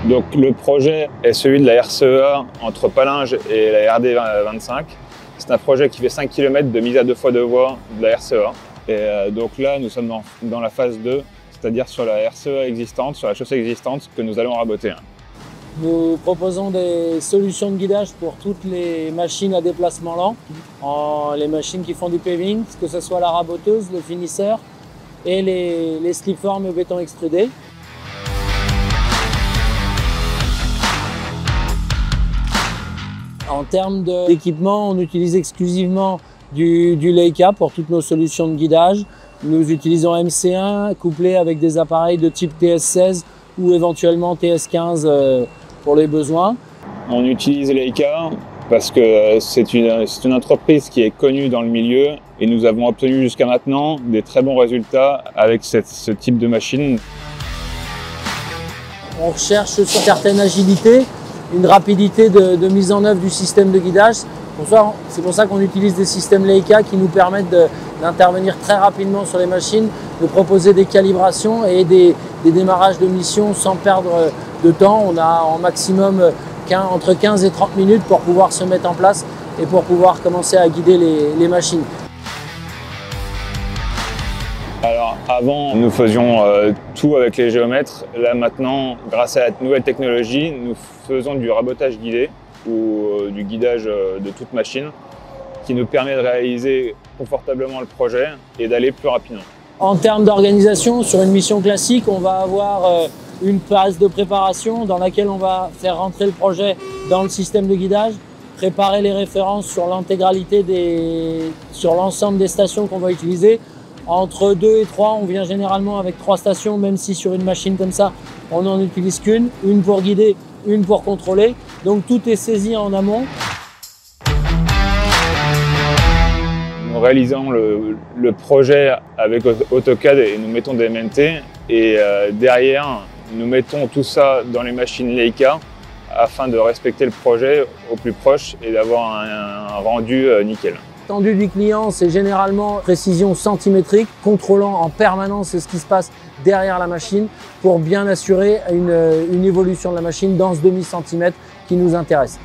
Donc le projet est celui de la RCEA entre Palinges et la RD 25. C'est un projet qui fait 5 km de mise à 2x2 voies de la RCEA. Et donc là, nous sommes dans la phase 2, c'est-à-dire sur la RCEA existante, sur la chaussée existante que nous allons raboter. Nous proposons des solutions de guidage pour toutes les machines à déplacement lent, les machines qui font du paving, que ce soit la raboteuse, le finisseur et les slip-formes béton extrudé. En termes d'équipement, on utilise exclusivement du Leica pour toutes nos solutions de guidage. Nous utilisons MC1 couplé avec des appareils de type TS16 ou éventuellement TS15 pour les besoins. On utilise Leica parce que c'est une entreprise qui est connue dans le milieu et nous avons obtenu jusqu'à maintenant des très bons résultats avec ce type de machine. On recherche une certaine agilité, une rapidité de mise en œuvre du système de guidage. C'est pour ça qu'on utilise des systèmes Leica qui nous permettent d'intervenir très rapidement sur les machines, de proposer des calibrations et des démarrages de mission sans perdre de temps. On a en maximum entre 15 et 30 minutes pour pouvoir se mettre en place et pour pouvoir commencer à guider les machines. Alors avant, nous faisions tout avec les géomètres. Là maintenant, grâce à la nouvelle technologie, nous faisons du rabotage guidé ou du guidage de toute machine qui nous permet de réaliser confortablement le projet et d'aller plus rapidement. En termes d'organisation, sur une mission classique, on va avoir une phase de préparation dans laquelle on va faire rentrer le projet dans le système de guidage, préparer les références sur l'intégralité sur l'ensemble des stations qu'on va utiliser. Entre 2 et 3, on vient généralement avec 3 stations, même si sur une machine comme ça, on n'en utilise qu'une, une pour guider, une pour contrôler. Donc tout est saisi en amont. Nous réalisons le projet avec AutoCAD et nous mettons des MNT et derrière, nous mettons tout ça dans les machines Leica afin de respecter le projet au plus proche et d'avoir un rendu nickel. Tendu du client, c'est généralement précision centimétrique, contrôlant en permanence ce qui se passe derrière la machine pour bien assurer une évolution de la machine dans ce demi-centimètre qui nous intéresse.